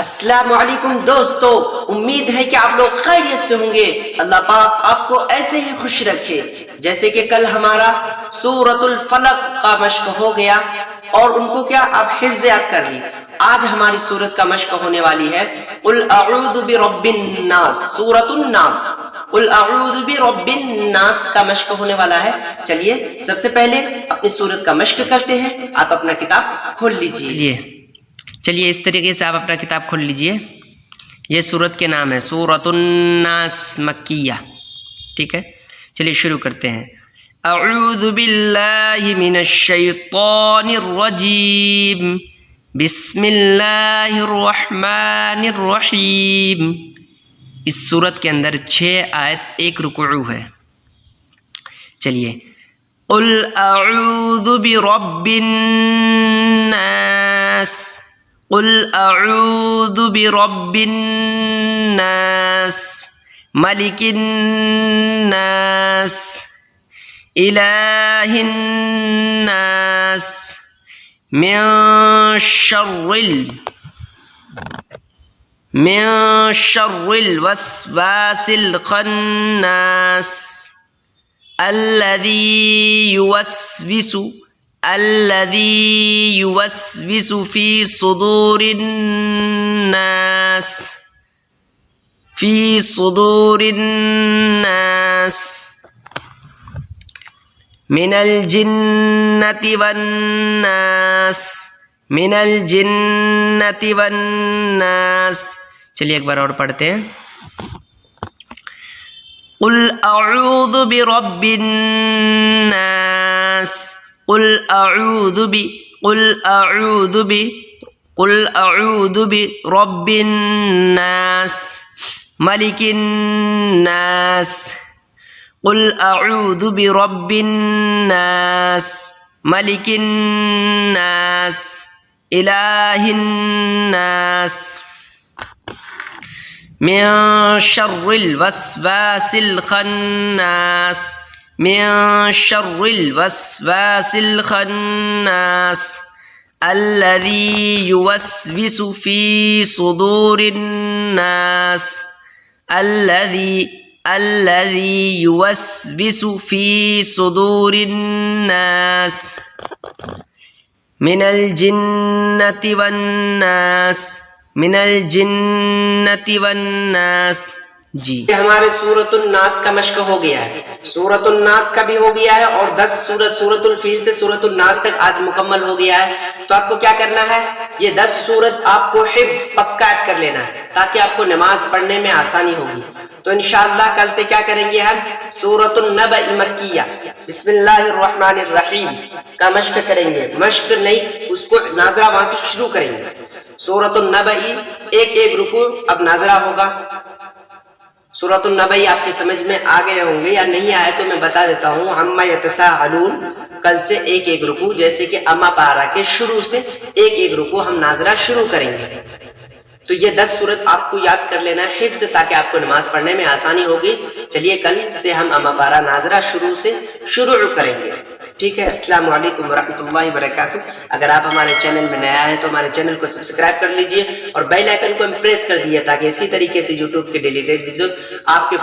السلام علیکم دوستو، امید ہے کہ آپ لوگ خیریت سے ہوں گے۔ اللہ پاک آپ کو ایسے ہی خوش رکھے جیسے کہ کل ہمارا سورۃ الفلق کا مشق ہو گیا اور ان کو کیا آپ حفظ یاد کر لی۔ آج ہماری سورت کا مشق ہونے والی ہے قل اعوذ برب الناس، سورۃ الناس، قل اعوذ برب الناس کا مشق ہونے والا ہے۔ چلیے سب سے پہلے اپنی سورت کا مشق کرتے ہیں۔ آپ اپنا کتاب کھول لیجیے۔ چلیے اس طریقے سے آپ اپنا کتاب کھول لیجئے۔ یہ سورت کے نام ہے سورۃ الناس مکیہ، ٹھیک ہے۔ چلیے شروع کرتے ہیں۔ اعوذ باللہ من الشیطان الرجیم، بسم اللہ الرحمن الرحیم۔ اس سورت کے اندر 6 آیت 1 رکوع ہے۔ چلیے قل اعوذ برب الناس، قل اعوذ برب الناس، ملک الناس، الہ الناس، من شر الوسواس الخناس، الذي يوسوس في صدور الناس من الجنة والناس۔ چلیے ایک بار اور پڑھتے ہیں۔ قل اعوذ برب الناس، قل اعوذ برب الناس، ملک الناس، قل اعوذ برب الناس، ملک الناس، الہ الناس، من شر الوسواس الخناس، من شر الوسواس الخناس، الذي يوسوس في صدور الناس، الذي يوسوس في صدور الناس من الجنة والناس۔ جی ہمارے سورۃ الناس کا مشق ہو گیا ہے، سورۃ الناس کا بھی ہو گیا ہے اور 10 سورۃ الفیل سے سورۃ الناس تک آج مکمل ہو گیا ہے۔ تو آپ کو کیا کرنا ہے، یہ 10 سورت آپ کو حفظ پکا یاد کر لینا ہے تاکہ آپ کو نماز پڑھنے میں آسانی ہوگی۔ تو انشاءاللہ کل سے کیا کریں گے، ہم سورۃ النبأ مکیہ بسم اللہ الرحمن الرحیم کا مشق کریں گے۔ مشق نہیں، اس کو ناظرہ وہاں سے شروع کریں گے۔ سورۃ النبأ ایک رکوع اب ناظرہ ہوگا۔ سورۃ النبأ آپ کے سمجھ میں آ گئے ہوں گے یا نہیں آئے تو میں بتا دیتا ہوں۔ عما یتساءلون، کل سے ایک رکوع، جیسے کہ اما پارا کے شروع سے ایک رکوع ہم ناظرہ شروع کریں گے۔ تو یہ 10 سورت آپ کو یاد کر لینا ہے حفظ، تاکہ آپ کو نماز پڑھنے میں آسانی ہوگی۔ چلیے کل سے ہم اما پارا ناظرہ شروع کریں گے، ٹھیک ہے۔ السلام علیکم ورحمۃ اللہ وبرکاتہ۔ اگر آپ ہمارے چینل میں نیا ہیں تو ہمارے چینل کو سبسکرائب کر لیجئے اور بیل آئیکن کو پریس کر دیجئے تاکہ اسی طریقے سے یوٹیوب کے ڈیلیٹڈ ویڈیو آپ کے